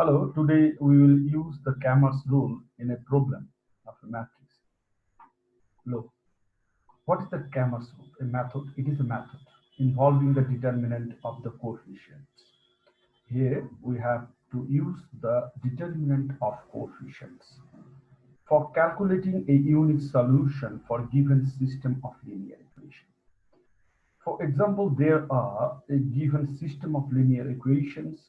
Hello, today we will use the Cramer's rule in a problem of a matrix. Look, what is the Cramer's rule? A method. It is a method involving the determinant of the coefficients. Here we have to use the determinant of coefficients for calculating a unique solution for a given system of linear equation. For example, there are a given system of linear equations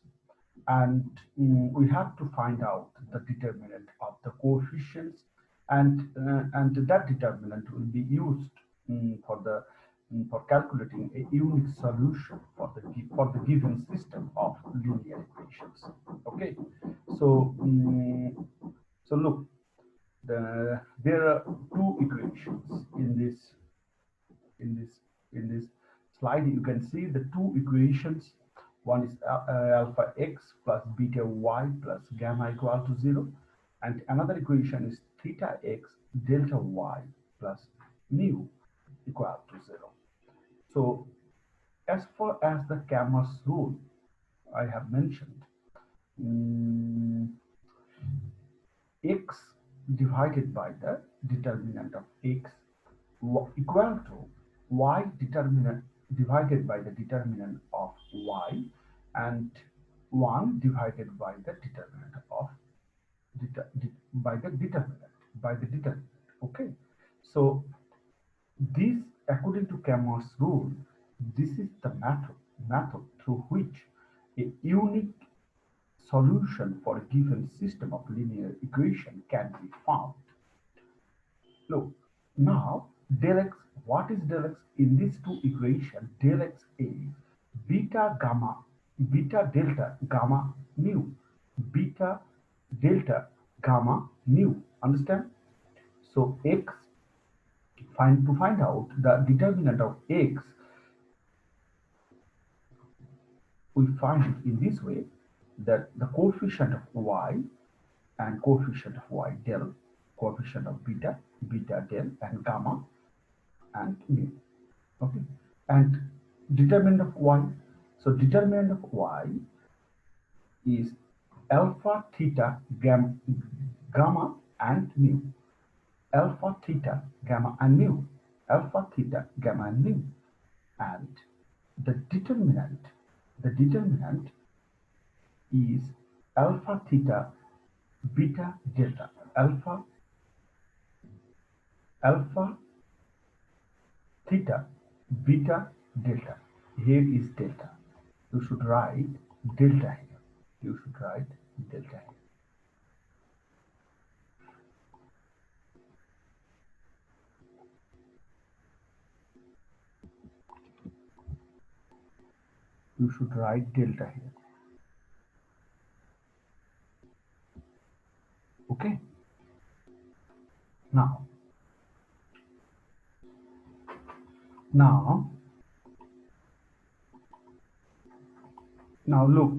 and we have to find out the determinant of the coefficients and that determinant will be used for calculating a unique solution for the given system of linear equations. Okay, so so look, there are two equations in this in this slide. You can see the two equations. One is alpha x plus beta y plus gamma equal to 0, and another equation is theta x delta y plus mu equal to 0. So as far as the Cramer's rule I have mentioned, mm, x divided by the determinant of x equal to y determinant divided by the determinant of y, and 1 divided by the determinant of by the determinant. Okay, so this, according to Cramer's rule, this is the method through which a unique solution for a given system of linear equation can be found. Look, now del x, what is del x in these two equations? Del x is beta delta gamma mu, beta delta gamma mu. Understand? So x, to find out the determinant of x, we find it in this way, that the coefficient of y and coefficient of y del, coefficient of beta del, and gamma and mu. Okay, and determinant of y. So determinant of y is alpha theta gamma and mu, alpha theta gamma and mu, alpha theta gamma and mu, and the determinant is alpha theta beta delta, alpha theta beta delta. Here is delta. You should write delta here. You should write delta here. You should write delta here. Okay. Now look,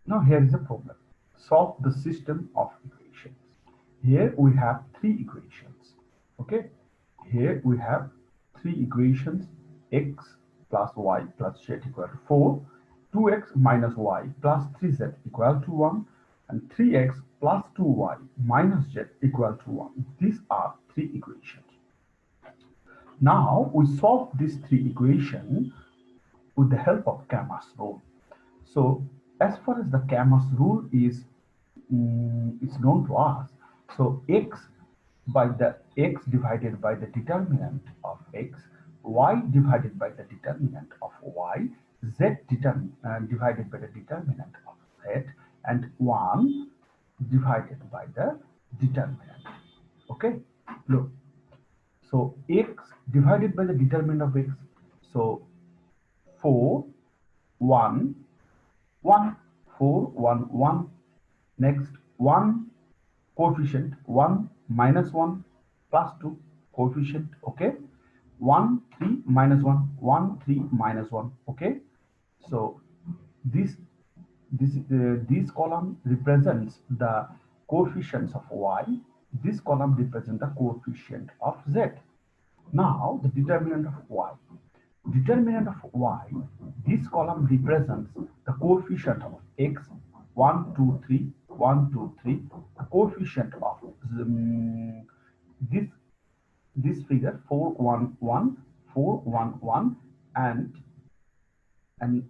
now here is a problem. Solve the system of equations. Here we have three equations. Okay, here we have three equations: x plus y plus z equal to 4, 2x minus y plus 3z equal to 1, and 3x plus 2y minus z equal to 1. These are three equations. Now we solve these three equations with the help of Cramer's rule. So as far as the Cramer's rule is known to us, so x divided by the determinant of x, y divided by the determinant of y, z divided by the determinant of z, and 1 divided by the determinant. Okay, look, so x divided by the determinant of x, so 4 1 1 4 1 1, next 1 coefficient 1 minus 1 plus 2 coefficient. Okay, 1 3 minus 1 1 3 minus 1. Okay, so this column represents the coefficients of y, This column represents the coefficient of z. Now the determinant of y. Determinant of y, this column represents the coefficient of x, 1, 2, 3, 1, 2, 3, the coefficient of this figure 4, 1, 1, 4, 1, 1, and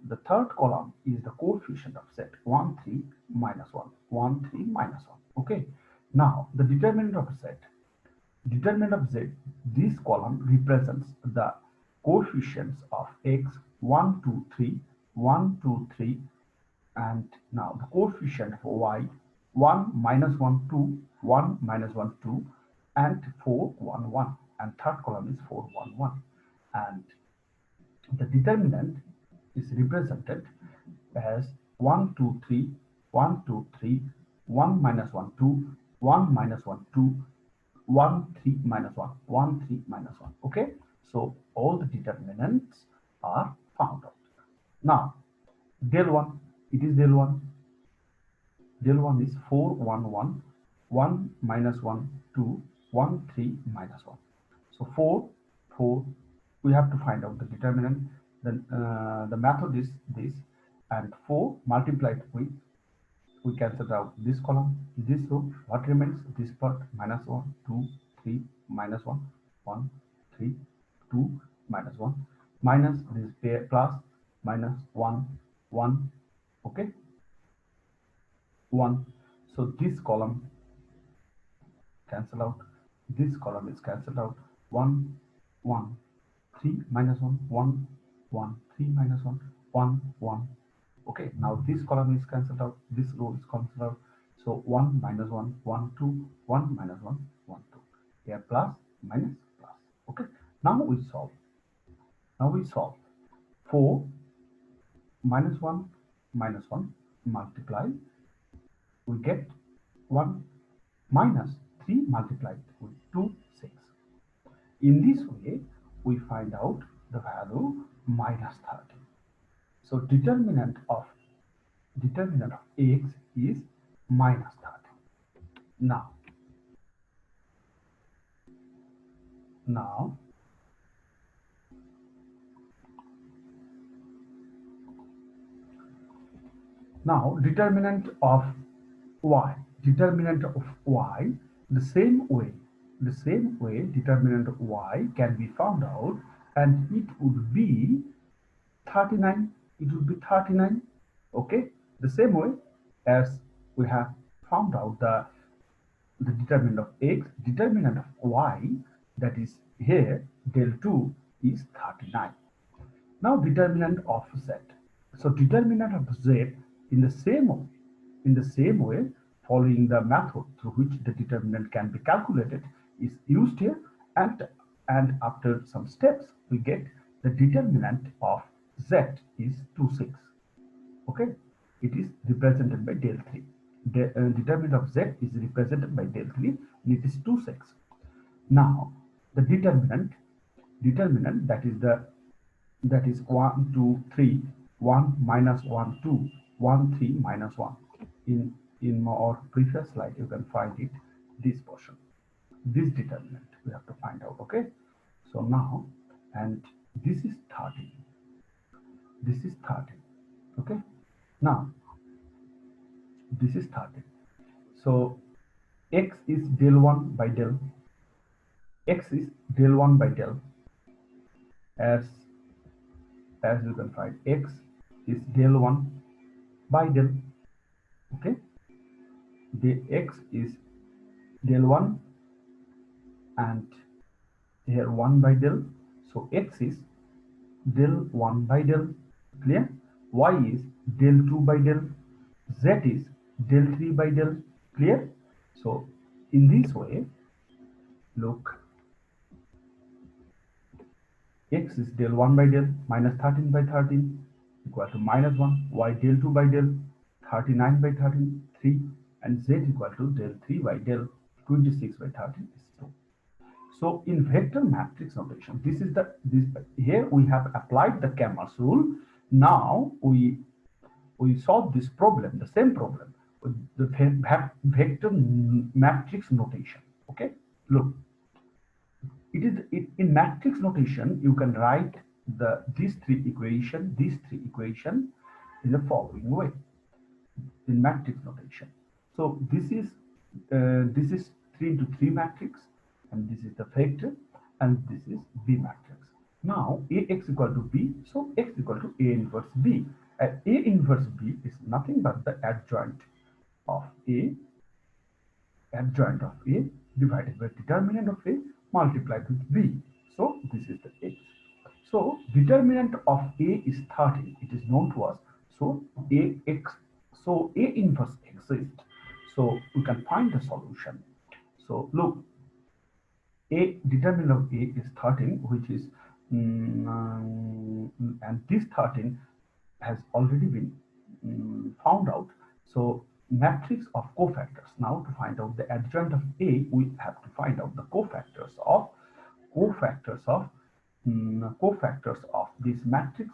the third column is the coefficient of z, 1, 3, minus 1, 1, 3, minus 1. Okay. Now the determinant of z. Determinant of z, this column represents the coefficients of x, 1, 2, 3, 1, 2, 3, and now the coefficient of y, 1, minus 1, 2, 1, minus 1, 2, and 4, 1, 1, and third column is 4, 1, 1. And the determinant is represented as 1, 2, 3, 1, 2, 3, 1, minus 1, 2, 1, minus 1, 2, 1, 3, minus 1, 1, 3, minus 1. Okay, so all the determinants are found out. Now, del 1, it is del 1. Del 1 is 4, 1, 1, 1, minus 1, 2, 1, 3, minus 1. So 4, 4, we have to find out the determinant. Then the method is this, and 4 multiplied with, we cancel out this column, this row, what remains, this part, minus 1, 2, 3, minus 1, 1, 3, 2, minus 1, minus this pair, plus, minus 1, 1, okay, 1. So this column cancel out, this column is cancelled out, 1, 1, 3, minus 1, 1, 1, 3, minus 1, 1, 1. Okay, now this column is cancelled out, this row is cancelled out. So 1, minus 1, 1, 2, 1, minus 1, 1, 2. Here plus, minus, plus. Okay, now we solve. Now we solve. 4, minus 1, multiply. We get 1, minus 3 multiplied with 2, 6. In this way, we find out the value minus 30. So determinant of x is minus 30. Now determinant of y. Determinant of y, the same way determinant of y can be found out, and it would be 39. It would be 39. Okay, the same way as we have found out the determinant of x, determinant of y, that is here del 2 is 39. Now determinant of z. So determinant of z in the same way, following the method through which the determinant can be calculated is used here, and after some steps we get the determinant of z is 26. Okay, it is represented by del 3. The determinant of z is represented by del 3, and it is 26. Now the determinant that is 1, 2, 3, 1, minus 1, 2, 1, 3, minus 1. In our previous slide, you can find it, this portion, this determinant we have to find out. Okay, so now, and this is 30. This is 30. Okay, now this is 30. So x is del 1 by del. X is del 1 by del. As you can find, x is del 1 by del. Okay, the x is del 1 and here 1 by del. So x is del 1 by del. Clear? Y is del 2 by del. Z is del 3 by del. Clear? So in this way, look, x is del 1 by del, minus 13 by 13 equal to minus 1. Y del 2 by del, 39 by 13, 3, and z equal to del 3 by del, 26 by 13 is 2. So in vector matrix notation, here we have applied the Cramer's rule. Now we solve this problem, the same problem, with the vector matrix notation. Okay, look, in matrix notation. You can write these three equation in the following way in matrix notation. So this is 3 into 3 matrix, and this is the vector, and this is B matrix. Now Ax equal to B, so x equal to A inverse B. A inverse B is nothing but the of A adjoint of A divided by determinant of A multiplied with B. So this is the X. So determinant of A is 13. It is known to us. So AX. So A inverse exists. So we can find the solution. So look, A determinant of A is 13, which is and this 13 has already been found out. So matrix of cofactors. Now to find out the adjoint of A, we have to find out the cofactors of cofactors of this matrix,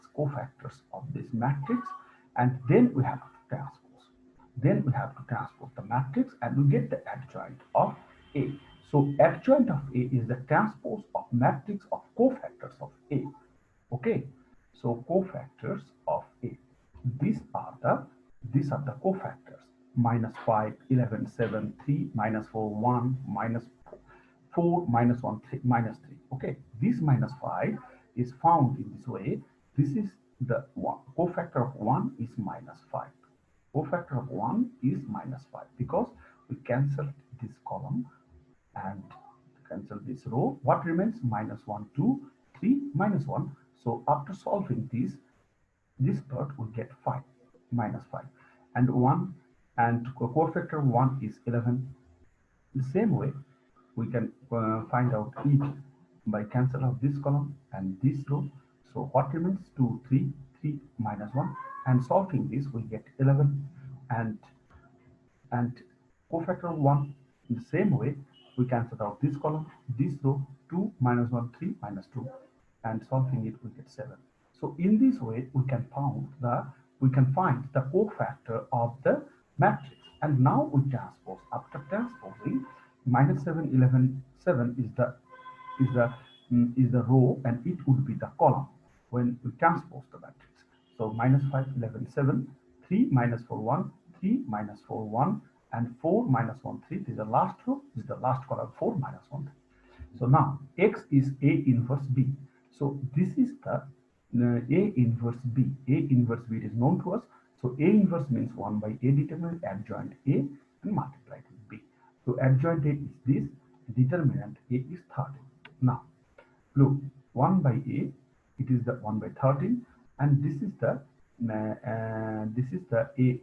and then we have to transpose. Then we have to transpose the matrix, and we get the adjoint of A. So adjoint of A is the transpose of matrix of cofactors of A. Okay, so cofactors of A. These are the cofactors: minus 5, 11, 7, 3, minus 4, 1, minus 4, minus 1, 3, minus 3. Okay, this minus 5 is found in this way. This is the one. Cofactor of 1 is minus 5. Cofactor of 1 is minus 5 because we cancel this column and cancel this row. What remains? Minus 1, 2, 3, minus 1. So after solving this part we get 5, minus 5, and 1, and cofactor 1 is 11. The same way we can find out it by cancel of this column and this row. So what remains? 2, 3, 3 minus 1, and solving this we get 11, and cofactor 1. In the same way we cancel out this column, this row. 2 minus 1, 3 minus 2, and solving it we get 7. So in this way we can find the cofactor of the matrix. And now we transpose. After transposing, minus 7, 11, 7 is the row, and it would be the column when we transpose the matrix. So minus 5, 11, 7, 3 minus 4, 1, 3 minus 4, 1, and 4 minus 1, 3. This is the last row. This is the last column. 4 minus 1, 3. So now X is A inverse B. So this is the A inverse B. A inverse B is known to us. So A inverse means 1 by A determinant adjoint A and multiplied with B. So adjoint A is this, determinant A is 13. Now look, 1 by A, it is the 1 by 13, and this is the A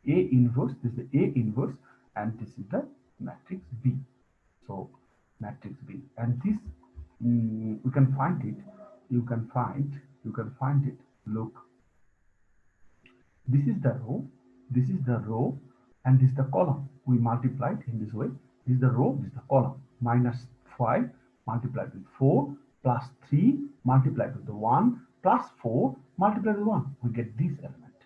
inverse. This is the A inverse, and this is the matrix B. So matrix B, and this we can find it. You can find it. Look, this is the row. This is the row, and this is the column. We multiplied in this way. This is the row. This is the column. Minus 5 multiplied with 4 plus 3 multiplied with the 1 plus 4 multiplied with 1. We get this element.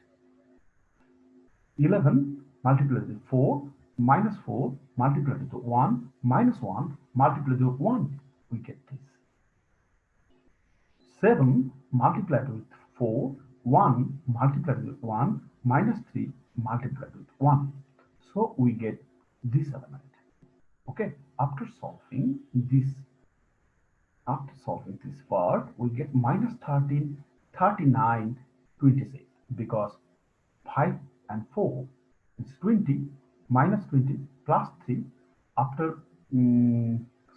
11 multiplied with 4 minus 4 multiplied with 1 minus 1 multiplied with 1. We get this. 7 multiplied with 4, 1 multiplied with 1 minus 3 multiplied with 1. So we get this element. Okay, after solving this part, we get minus 13, 39, 26, because 5 and 4 is 20, minus 20 plus 3. After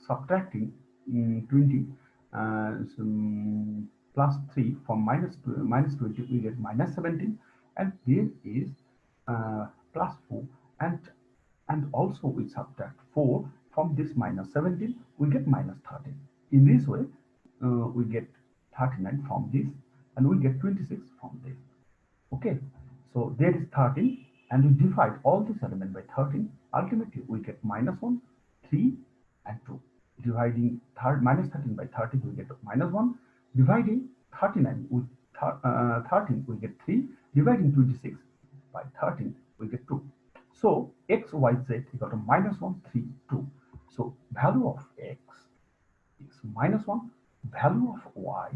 subtracting 20 plus 3 from minus 20, we get minus 17, and there is plus 4, and also we subtract 4 from this minus 17, we get minus 13. In this way we get 39 from this, and we get 26 from this. Okay, so there is 13, and we divide all this element by 13. Ultimately we get minus 1, 3, and 2. Dividing minus 13 by 13, we get minus 1. Dividing 39 with 13, we get 3. Dividing 26 by 13, we get 2. So x, y, z equal to minus 1, 3, 2. So value of x is minus 1, value of y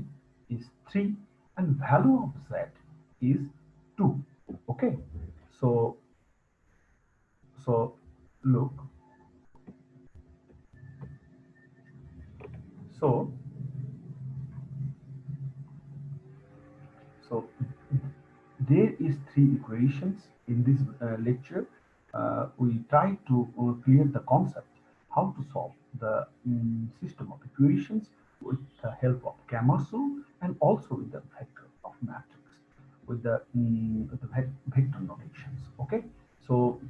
is 3, and value of z is 2. Okay, so so look, so so there is three equations in this lecture. We try to clear the concept how to solve the system of equations with the help of Cramer's rule and also with the vector of matrix with the vector notations. Okay, so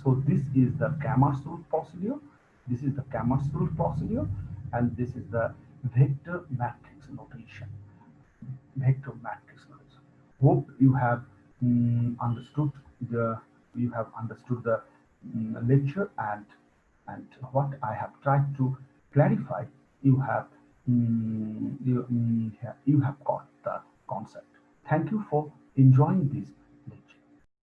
so this is the Cramer's rule procedure. This is the Cramer's rule procedure, and this is the vector matrix notation. Vector matrix notation. Hope you have understood the lecture, and what I have tried to clarify. You have you have got the concept. Thank you for enjoying this